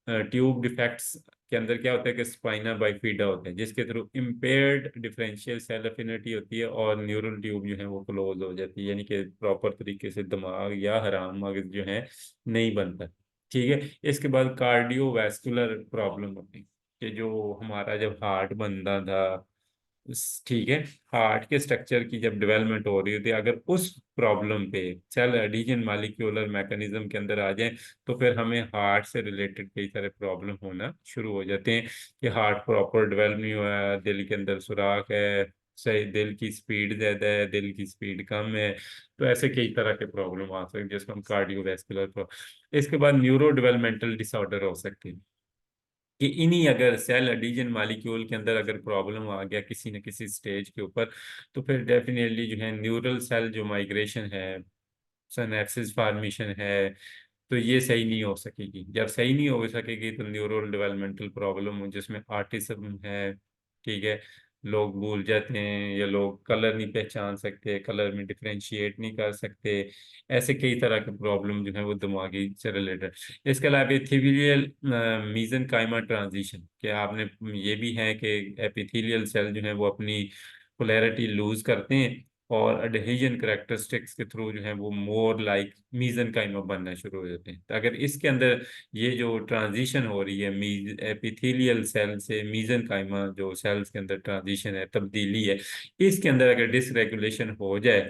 ट्यूब डिफेक्ट्स के अंदर क्या होता है कि स्पाइना बाइफिडा होता है, जिसके through impaired differential cell affinity होती है, और न्यूरल ट्यूब जो है वो क्लोज हो जाती है, यानी कि प्रॉपर तरीके से दिमाग या हराम मगज जो है नहीं बनता। ठीक है। इसके बाद कार्डियोवैस्कुलर प्रॉब्लम होती है, कि जो हमारा जब हार्ट बनता था, ठीक है, हार्ट के स्ट्रक्चर की जब डेवलपमेंट हो रही होती है, अगर उस प्रॉब्लम पे सेल एडिशन मालिक्यूलर मैकेनिज्म के अंदर आ जाए, तो फिर हमें हार्ट से रिलेटेड कई सारे प्रॉब्लम होना शुरू हो जाते हैं, कि हार्ट प्रॉपर डेवलप नहीं हुआ है, दिल के अंदर सुराख है, सही, दिल की स्पीड ज़्यादा है, दिल की स्पीड कम है, तो ऐसे कई तरह के प्रॉब्लम आ सकते हैं, जिसको हम कार्डियोवैस्कुलर। इसके बाद न्यूरो डेवलपमेंटल डिसऑर्डर हो सकते हैं, कि इन्हीं अगर सेल एडिशन मालिक्यूल के अंदर अगर प्रॉब्लम आ गया किसी न किसी स्टेज के ऊपर, तो फिर डेफिनेटली जो है न्यूरल सेल जो माइग्रेशन है, सिनेप्सिस फॉर्मेशन है, तो ये सही नहीं हो सकेगी। जब सही नहीं हो सकेगी तो न्यूरल डेवलपमेंटल प्रॉब्लम हो, जिसमें ऑटिज्म है, ठीक है, लोग भूल जाते हैं, या लोग कलर नहीं पहचान सकते, कलर में डिफरेंशिएट नहीं कर सकते, ऐसे कई तरह के प्रॉब्लम जो है वो दिमागी से रिलेटेड। इसके अलावा एपिथेलियल मीजन ट्रांजिशन, क्या आपने ये भी है कि एपिथेलियल सेल जो है वो अपनी पोलैरिटी लूज करते हैं, और अडहेजन करेक्टरिस्टिक्स के थ्रू जो है वो मोर लाइक मीजन काइमा बनना शुरू हो जाते हैं। तो अगर इसके अंदर ये जो ट्रांजिशन हो रही है एपिथेलियल सेल से मीजन काइमा, जो सेल्स के अंदर ट्रांजिशन है, तब्दीली है, इसके अंदर अगर डिसरेगुलेशन हो जाए,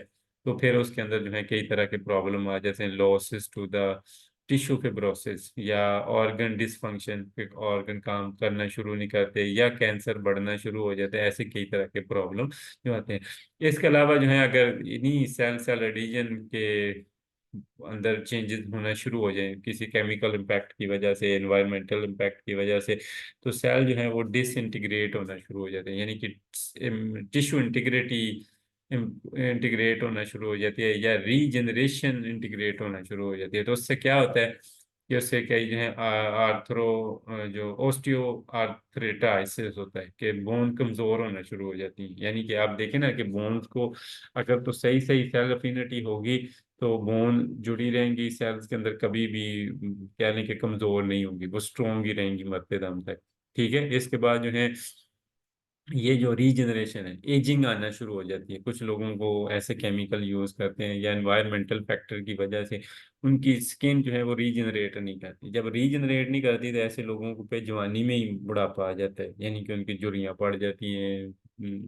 तो फिर उसके अंदर जो है कई तरह के प्रॉब्लम आ जाते हैं, losses to the tissue fibrosis, या ऑर्गन डिसफंक्शन, ऑर्गन काम करना शुरू नहीं करते, या कैंसर बढ़ना शुरू हो जाता है, ऐसे कई तरह के प्रॉब्लम जो आते हैं। इसके अलावा जो है अगर इन्हीं सेल सेल एडिशन के अंदर चेंजेस होना शुरू हो जाए किसी केमिकल इम्पैक्ट की वजह से, एनवायरमेंटल इम्पैक्ट की वजह से, तो सेल जो है वो डिसइंटीग्रेट होना शुरू हो जाते हैं, यानी कि टिश्यू इंटीग्रिटी इंटीग्रेट होना शुरू हो जाती है, या रीजनरेशन इंटीग्रेट होना शुरू हो जाती है। तो उससे क्या होता है कि उससे कई जो है आर्थरो जो ओस्टियो आर्थराइटिस होता है, कि बोन कमजोर होना शुरू हो जाती है। यानी कि आप देखें ना कि बोन्स को अगर तो सही सही सेल अफिनिटी होगी, तो बोन जुड़ी रहेंगी सेल्स के अंदर, कभी भी कह लें कि कमजोर नहीं होंगी, वो स्ट्रोंग ही रहेंगी मरते दम तक। ठीक है। इसके बाद जो है ये जो रीजनरेशन है, एजिंग आना शुरू हो जाती है। कुछ लोगों को ऐसे केमिकल यूज करते हैं या एनवायरमेंटल फैक्टर की वजह से उनकी स्किन जो है वो रीजनरेट नहीं करती। जब रीजनरेट नहीं करती तो ऐसे लोगों को पे जवानी में ही बुढ़ापा आ जाता है, यानी कि उनकी झुर्रियां पड़ जाती हैं,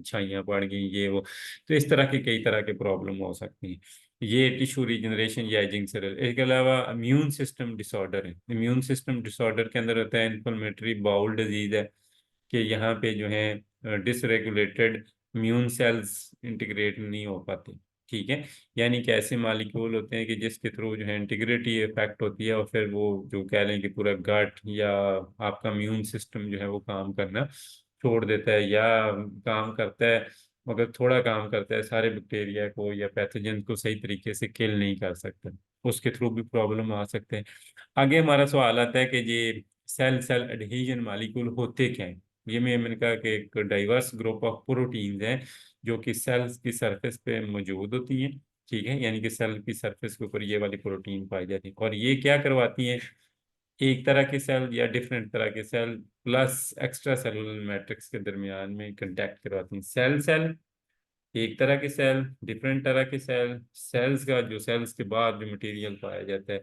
छाइयाँ पड़ गई, ये वो। तो इस तरह के कई तरह के प्रॉब्लम हो सकती हैं। ये टिश्यू रीजनरेशन या एजिंग से इसके अलावा इम्यून सिस्टम डिसऑर्डर है। इम्यून सिस्टम डिसऑर्डर के अंदर होता है इन्फ्लेमेटरी बाउल डिजीज है, कि यहाँ पे जो है डिसरेगुलेटेड इम्यून सेल्स इंटीग्रेट नहीं हो पाते। ठीक है, यानी कि ऐसे मालिक्यूल होते हैं कि जिसके थ्रू जो है इंटीग्रिटी इफेक्ट होती है, और फिर वो जो कह लें कि पूरा गट या आपका इम्यून सिस्टम जो है वो काम करना छोड़ देता है, या काम करता है मगर थोड़ा काम करता है, सारे बैक्टीरिया को या पैथोजन को सही तरीके से किल नहीं कर सकता। उसके थ्रू भी प्रॉब्लम आ सकते हैं। आगे हमारा सवाल आता है कि ये सेल सेल एडहेजन मालिक्यूल होते क्या हैं। ये मैंने कहा कि एक डाइवर्स ग्रुप ऑफ प्रोटीन्स हैं जो कि सेल्स की सरफेस पे मौजूद होती हैं। ठीक है, यानी कि सेल की सरफेस के ऊपर ये वाली प्रोटीन पाई जाती है, और ये क्या करवाती हैं, एक तरह के सेल या डिफरेंट तरह के cell plus extracellular matrix के दरमियान में कंटेक्ट करवाती हैं। सेल सेल एक तरह के सेल, डिफरेंट तरह के सेल, सेल्स का जो सेल्स के बाद जो मटेरियल पाया जाता है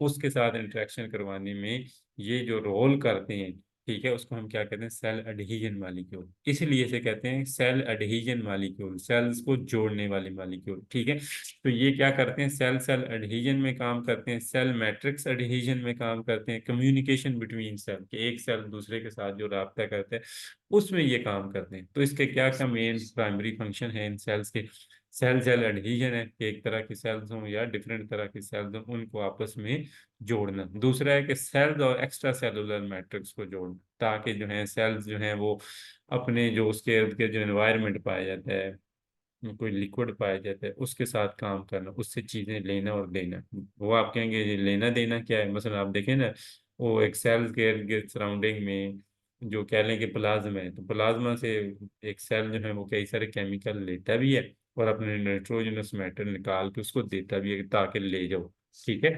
उसके साथ इंटरेक्शन करवाने में ये जो रोल करते हैं, ठीक है, उसको हम क्या कहते हैं, सेल एडहीजन मालिक्यूल। इसलिए इसे कहते हैं सेल एडहीजन मालिक्यूल, सेल्स को जोड़ने वाले मालिक्यूल। ठीक है, तो ये क्या करते हैं, सेल सेल एडहीजन में काम करते हैं, सेल मैट्रिक्स एडहीजन में काम करते हैं, कम्युनिकेशन बिटवीन सेल के एक सेल दूसरे के साथ जो राब्ता करते हैं उसमें ये काम करते हैं। तो इसके क्या क्या मेन प्राइमरी फंक्शन है इन सेल्स के, सेल सेल एडहीजन है कि एक तरह के सेल्स हों या डिफरेंट तरह के सेल्स हों उनको आपस में जोड़ना। दूसरा है कि सेल्स और एक्स्ट्रा सेलुलर मैट्रिक्स को जोड़ना, ताकि जो है सेल्स जो है वो अपने जो उसके इर्द गिर्द जो एनवायरनमेंट पाया जाता है, कोई लिक्विड पाया जाता है, उसके साथ काम करना, उससे चीजें लेना और देना। वो आप कहेंगे ये लेना देना क्या है, मसलन आप देखें ना, वो एक सेल के इर्द गिर्द सराउंडिंग में जो कह लें कि प्लाज्मा है, तो प्लाज्मा से एक सेल जो है वो कई सारे केमिकल लेता भी है और अपने नाइट्रोजनस मैटर निकाल के उसको देता भी है ताकि ले जाओ। ठीक है,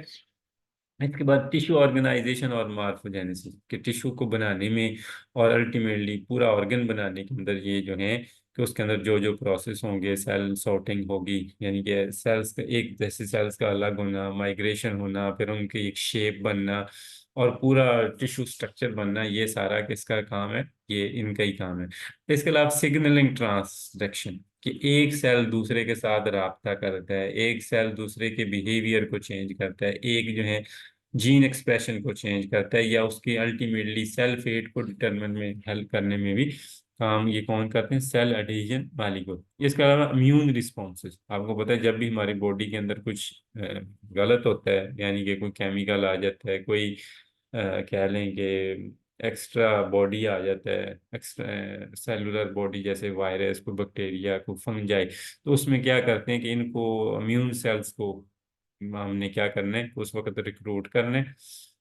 इसके बाद टिश्यू ऑर्गेनाइजेशन और मॉर्फोजेनेसिस, कि टिश्यू को बनाने में और अल्टीमेटली पूरा ऑर्गन बनाने के अंदर ये जो है कि उसके अंदर जो जो प्रोसेस होंगे, सेल सॉर्टिंग होगी, यानी कि सेल्स का एक जैसे सेल्स का अलग होना, माइग्रेशन होना, फिर उनकी एक शेप बनना और पूरा टिश्यू स्ट्रक्चर बनना, ये सारा किसका काम है, ये इनका ही काम है। इसके अलावा सिग्नलिंग ट्रांसडक्शन, कि एक सेल दूसरे के साथ राब्ता करता है, एक सेल दूसरे के बिहेवियर को चेंज करता है, एक जो है जीन एक्सप्रेशन को चेंज करता है, या उसकी अल्टीमेटली सेल फेट को डिटरमिन में हेल्प करने में भी काम ये कौन करते हैं, सेल एडहेजन मालिक्यूल। इसके अलावा इम्यून रिस्पॉन्सेज, आपको पता है जब भी हमारी बॉडी के अंदर कुछ गलत होता है, यानी कि कोई केमिकल आ जाता है, कोई कह लें कि एक्स्ट्रा बॉडी आ जाता है, एक्स्ट्रा सेलुलर बॉडी, जैसे वायरस, कोई बैक्टीरिया, कोई फंजाई, तो उसमें क्या करते हैं कि इनको इम्यून सेल्स को हमने क्या करना है उस वक्त रिक्रूट करना है,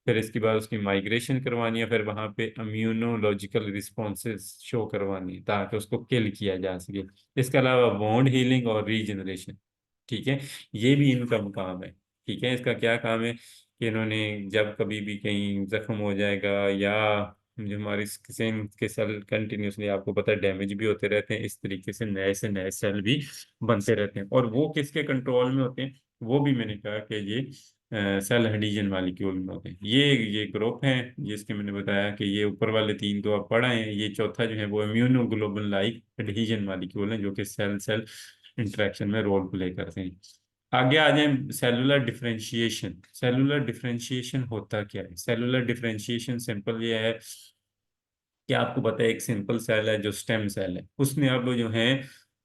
फिर इसके बाद उसकी माइग्रेशन करवानी है, फिर वहां पे इम्यूनोलॉजिकल रिस्पॉन्सेज शो करवानी है ताकि उसको किल किया जा सके। इसके अलावा बॉन्ड हीलिंग और रीजनरेशन, ठीक है, ये भी इनका काम है। ठीक है, इसका क्या काम है कि इन्होंने जब कभी भी कहीं जख्म हो जाएगा या जो हमारी स्किन के सेल कंटिन्यूसली आपको पता है डैमेज भी होते रहते हैं, इस तरीके से नए सेल भी बनते रहते हैं, और वो किसके कंट्रोल में होते हैं, वो भी मैंने कहा कि ये सेल एडहीजन मालिक्यूल में होते हैं। ये ग्रुप हैं जिसके मैंने बताया कि ये ऊपर वाले तीन तो आप पढ़ा है, ये चौथा जो है वो इम्यूनोग्लोबुलिन लाइक एडहीजन मालिक्यूल है जो कि सेल सेल इंटरेक्शन में रोल प्ले करते हैं। आगे आ जाए सेलुलर डिफरेंशिएशन। सेलुलर डिफरेंशिएशन होता क्या है, सेलुलर डिफरेंशिएशन सिंपल ये है कि आपको पता है एक सिंपल सेल है जो स्टेम सेल है, उसने अब जो है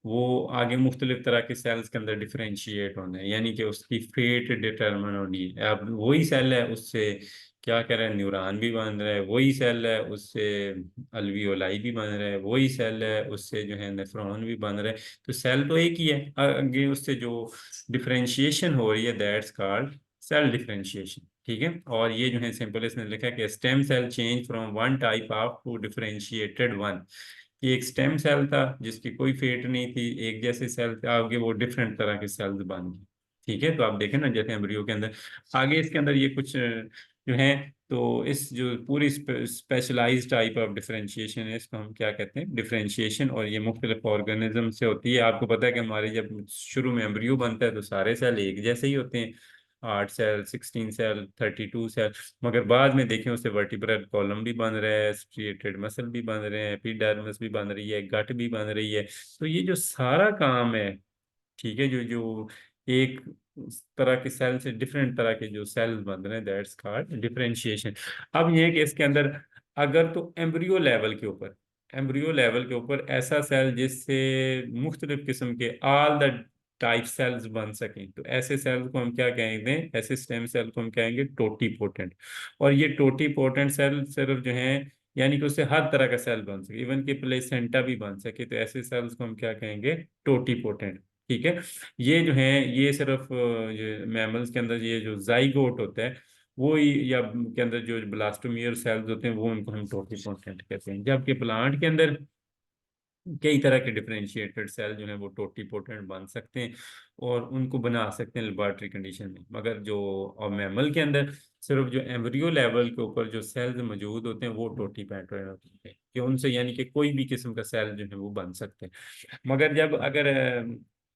वो आगे मुख्तलिफ तरह के सेल्स के अंदर डिफरेंशिएट होना है, यानी कि उसकी फेट डिटरमिन होनी है। अब वही सेल है उससे क्या कह रहा है, न्यूरॉन भी बन रहा है, वही सेल है उससे अल्वियोलाई भी बन रहा है, वही सेल है उससे जो है नेफ्रॉन भी बन रहा है। तो सेल तो एक ही है, आगे उससे जो डिफरेंशिएशन हो रही है दैट्स कॉल्ड सेल डिफरेंशिएशन। ठीक है, और ये जो है सिंपल इसने लिखा है कि stem cell change from one type of to differentiated one, कि एक स्टेम सेल था जिसकी कोई फेट नहीं थी, एक जैसे सेल थे, आगे वो डिफरेंट तरह के सेल्स बन गए। ठीक है, तो आप देखें ना जैसे एम्ब्रियो के अंदर, आगे इसके अंदर ये कुछ जो है, तो इस जो पूरी स्पेशलाइज्ड टाइप ऑफ डिफरेंशिएशन है इसको हम क्या कहते हैं, डिफरेंशिएशन, और ये मुख्तलिफ ऑर्गेनिज्म से होती है। आपको पता है कि हमारे जब शुरू में एम्ब्रियो बनता है तो सारे सेल एक जैसे ही होते हैं, 8 सेल, 16 सेल, 32 सेल, मगर बाद में देखें उससे वर्टिब्रल कॉलम भी बन रहा है, स्ट्रिएटेड मसल भी बन रहे हैं, एपिडर्मिस भी बन रही है, गट भी बन रही है। तो ये जो सारा काम है, ठीक है, जो जो एक तरह के सेल से डिफरेंट तरह के जो सेल्स बन रहे हैं, दैट्स कॉल्ड डिफरेंशिएशन। अब ये है कि इसके अंदर अगर तो एम्ब्रियो लेवल के ऊपर ऐसा सेल जिससे मुख्तलिफ किस्म के ऑल द टाइप सेल्स बन सकें, तो ऐसे सेल्स को हम क्या कहेंगे, ऐसे स्टेम सेल को हम कहेंगे टोटीपोटेंट। और ये टोटीपोटेंट सेल सिर्फ जो है, यानी कि उससे हर तरह का सेल बन सके, इवन कि प्लेसेंटा भी बन सके, तो ऐसे सेल्स को हम क्या कहेंगे, टोटीपोटेंट। ठीक है। ये जो है, ये सिर्फ ये मैमल्स के अंदर ये जो जाइगोट होता है वो या के अंदर जो ब्लास्टोमियर सेल्स होते हैं वो, उनको हम टोटीपोटेंट कहते हैं। जबकि प्लांट के अंदर कई तरह के डिफरेंशिएटेड सेल जो है वो टोटीपोटेंट बन सकते हैं और उनको बना सकते हैं लेबोरेटरी कंडीशन में। मगर जो और मैमल के अंदर सिर्फ जो एम्ब्रियो लेवल के ऊपर जो सेल्स मौजूद होते हैं वो टोटीपोटेंट होते हैं, कि उनसे यानी कि कोई भी किस्म का सेल जो है वो बन सकते हैं। मगर जब अगर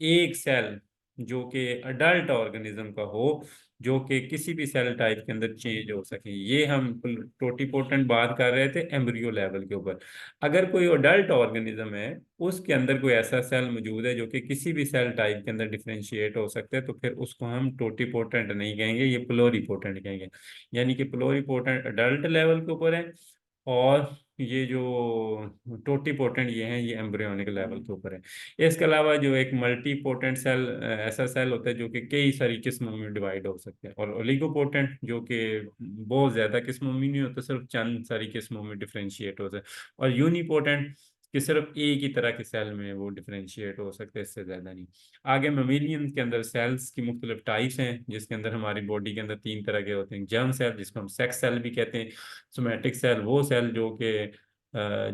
एक सेल जो कि अडल्ट ऑर्गेनिज्म का हो, जो कि किसी भी सेल टाइप के अंदर चेंज हो सके, ये हम टोटीपोटेंट बात कर रहे थे एम्ब्रियो लेवल के ऊपर। अगर कोई अडल्ट ऑर्गेनिज्म है, उसके अंदर कोई ऐसा सेल मौजूद है जो कि किसी भी सेल टाइप के अंदर डिफरेंशिएट हो सकता है, तो फिर उसको हम टोटीपोटेंट नहीं कहेंगे, ये प्लोरीपोटेंट कहेंगे। यानी कि प्लोरीपोटेंट अडल्ट लेवल के ऊपर है, और ये जो टोटीपोटेंट ये हैं ये एम्ब्रियोनिक लेवल के ऊपर है। इसके अलावा जो एक मल्टी पोटेंट सेल, ऐसा सेल होता है जो कि कई सारी किस्मों में डिवाइड हो सकते हैं। और ओलिगोपोटेंट जो कि बहुत ज्यादा किस्मों में नहीं होता, सिर्फ चंद सारी किस्मों में डिफरेंशिएट होता है। और यूनिपोटेंट कि सिर्फ एक ही तरह के सेल में वो डिफरेंशिएट हो सकते हैं, इससे ज्यादा नहीं। आगे मेमिलियन के अंदर सेल्स की मुख्तलिफ टाइप्स हैं, जिसके अंदर हमारी बॉडी के अंदर 3 तरह के होते हैं। जर्म सेल, जिसको हम सेक्स सेल भी कहते हैं। सोमैटिक सेल वो सेल जो कि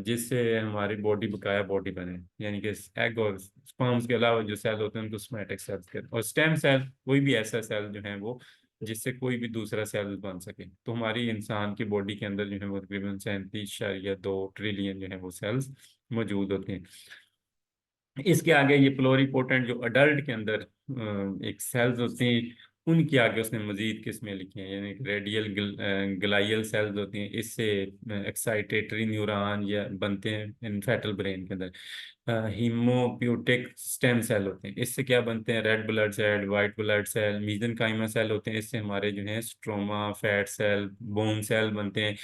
जिससे हमारी बॉडी बकाया बॉडी बने, यानी कि एग और स्पर्म्स के अलावा जो सेल होते हैं उनको सोमैटिक सेल्स कहते हैं। और स्टेम सेल कोई भी ऐसा सेल जो है वो जिससे कोई भी दूसरा सेल बन सके। तो हमारी इंसान की बॉडी के अंदर जो है वो तकरीबन 37.2 ट्रिलियन जो है वो सेल्स मौजूद होते हैं। इसके आगे ये प्लोरीपोटेंट जो अडल्ट के अंदर एक सेल्स होते हैं, उनके आगे उसने मजीद किस्में लिखी हैं, यानी रेडियल ग्लाइयल सेल्स होती हैं, इससे एक्साइटेटरी न्यूरॉन या बनते हैं इनफेटल ब्रेन के अंदर। हीमोप्यूटिक स्टेम सेल होते हैं, इससे क्या बनते हैं, red blood cell, white blood cell, mesenchyma cell होते हैं, इससे हमारे जो है stroma, fat cell, bone cell बनते हैं।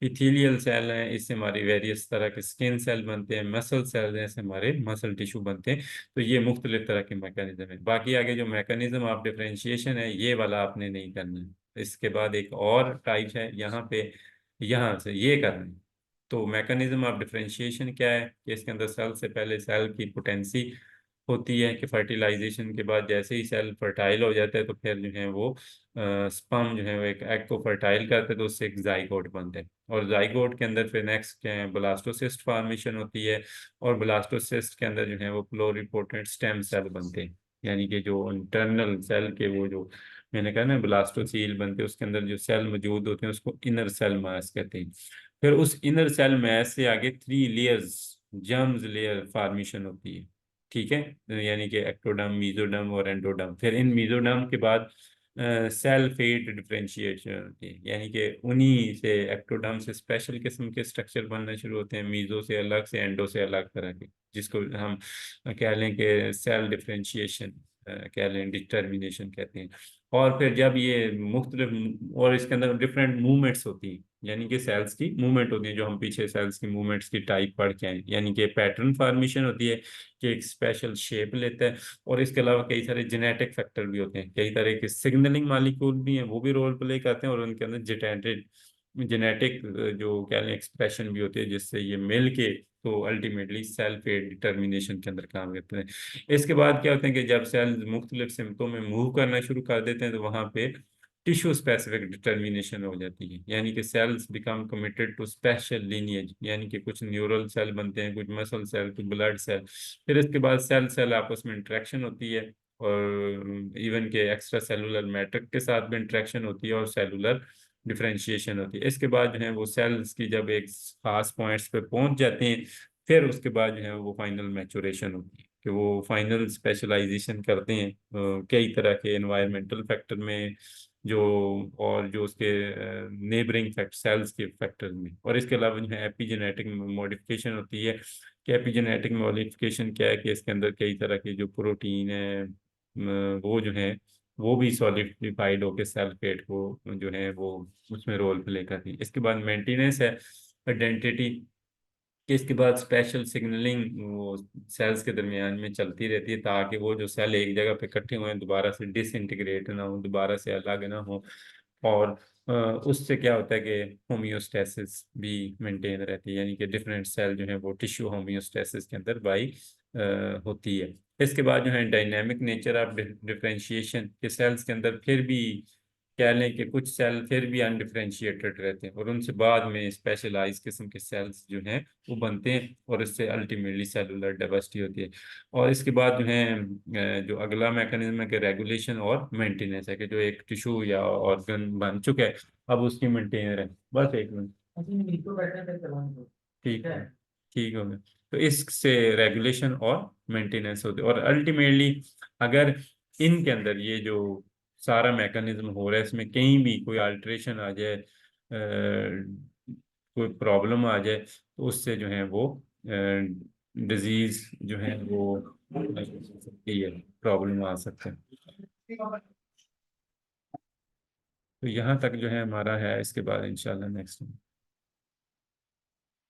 इथीलियल सेल हैं, इससे हमारी वेरियस तरह के स्किन सेल बनते हैं। मसल सेल हैं, इससे हमारे मसल टिश्यू बनते हैं। तो ये मुख्तलिफ तरह के मैकेनिज्म है। बाकी आगे जो मैकेनिज्म ऑफ डिफरेंशिएशन है ये वाला आपने नहीं करना है। इसके बाद एक और टाइप है यहाँ पे, यहाँ से ये करना है। तो मैकेनिज्म ऑफ डिफरेंशिएशन क्या है कि इसके अंदर सेल से पहले सेल की पोटेंसी होती है कि फर्टिलाइजेशन के बाद जैसे ही सेल फर्टाइल हो जाता है, तो फिर जो है वो स्पर्म जो है वो एक एग को फर्टाइल करते हैं, तो उससे एक जाइगोट बनता है। और जाइगोट के अंदर फिर नेक्स्ट क्या है, ब्लास्टोसिस्ट फॉर्मेशन होती है। और ब्लास्टोसिस्ट के अंदर जो है वो प्लोरिपोटेंट स्टेम सेल बनते हैं, यानी कि जो इंटरनल सेल के वो जो मैंने कहा ना ब्लास्टोसील बनते हैं, उसके अंदर जो सेल मौजूद होते हैं उसको इनर सेल मास कहते हैं। फिर उस इनर सेल मैस से आगे 3 लेयर्स, जर्म्स लेयर फॉर्मेशन होती है। ठीक है, यानी कि एक्टोडर्म, मीजोडर्म और एंडोडर्म। फिर इन मीजोडर्म के बाद सेल फेट डिफरेंशिएशन होती है, यानी कि उन्हीं से एक्टोडर्म से स्पेशल किस्म के स्ट्रक्चर बनना शुरू होते हैं, मीजो से अलग, से एंडो से अलग तरह के, जिसको हम कह लें कि सेल डिफरेंशिएशन कह लें, डिटर्मिनेशन कहते हैं। और फिर जब ये मुख्तलिफ, और इसके अंदर डिफरेंट मूवमेंट्स होती हैं, यानी कि सेल्स की मूवमेंट होती है, जो हम पीछे सेल्स की मूवमेंट्स की टाइप पढ़ के आए, यानी कि पैटर्न फॉर्मेशन होती है कि एक स्पेशल शेप लेता है। और इसके अलावा कई सारे जेनेटिक फैक्टर भी होते हैं, कई तरह के सिग्नलिंग मालिक्यूल भी हैं, वो भी रोल प्ले करते हैं। और उनके अंदर जेनेटिक जेनेटिक जो क्या लें एक्सप्रेशन भी होती है, जिससे ये मिल के तो अल्टीमेटली सेल फेट डिटर्मिनेशन के अंदर काम करते हैं। इसके बाद क्या होता है कि जब सेल मुख्तलिफ सिम्टोम में मूव करना शुरू कर देते हैं, तो वहाँ पे टिश्यू स्पेसिफिक डिटर्मिनेशन हो जाती है, यानी कि cells become committed to special lineage, यानी कि कुछ न्यूरल सेल बनते हैं, कुछ मसल सेल, कुछ ब्लड सेल। फिर इसके बाद सेल सेल आपस में इंट्रैक्शन होती है, और इवन के एक्स्ट्रा सेलुलर मैट्रिक्स के साथ भी इंट्रैक्शन होती है, और सेलुलर डिफरेंशिएशन होती है। इसके बाद जो है वो सेल्स की जब एक खास पॉइंट्स पे पहुंच जाते हैं, फिर उसके बाद जो है वो फाइनल मैचुरेशन होती है। कि वो फाइनल स्पेशलाइजेशन करते हैं कई तरह के एनवायरमेंटल फैक्टर में, जो और जो उसके नेबरिंग फैक्ट सेल्स के फैक्टर में। और इसके अलावा जो है एपिजेनेटिक मॉडिफिकेशन होती है, कि एपिजेनेटिक मॉडिफिकेशन क्या है, कि इसके अंदर कई तरह के जो प्रोटीन है वो जो है वो भी सॉलिडिफाइड होकर सेल फेट को जो है वो उसमें रोल प्ले करती है। इसके बाद मेंटेनेंस है आइडेंटिटी, कि इसके बाद स्पेशल सिग्नलिंग वो सेल्स के दरमियान में चलती रहती है, ताकि वो जो सेल एक जगह पे इकट्ठे हुए हैं दोबारा से डिसइंटीग्रेट ना हो, दोबारा से अलग ना हो। और उससे क्या होता है कि होम्योस्टेसिस भी मेंटेन रहती है, यानी कि डिफरेंट सेल जो है वो टिश्यू होम्योस्टेसिस के अंदर बाई होती है। इसके बाद जो है डायनेमिक नेचर ऑफ डिफरेंशिएशन, के सेल्स के अंदर फिर भी कह लें कि कुछ सेल फिर भी अनडिफरेंशिएटेड रहते हैं, और उनसे बाद में स्पेशलाइज किस्म के सेल्स जो हैं वो बनते हैं, और इससे अल्टीमेटली सेलुलर डाइवर्सिटी होती है। और इसके बाद जो है जो अगला मैकेनिज्म है कि रेगुलेशन और मेंटेनेंस है, कि जो एक टिश्यू या ऑर्गन बन चुका है अब उसकी मेंटेन है। बस एक मिनट, ठीक है, ठीक हो गया। तो इससे रेगुलेशन और मेंटेनेंस होती है, और अल्टीमेटली अगर इनके अंदर ये जो सारा मैकेनिज्म हो रहा है, इसमें कहीं भी कोई अल्ट्रेशन आ जाए, कोई प्रॉब्लम आ जाए, तो उससे जो है वो डिजीज जो है वो सकती है, प्रॉब्लम आ सकते हैं। तो यहाँ तक जो है हमारा है, इसके बाद इंशाल्लाह नेक्स्ट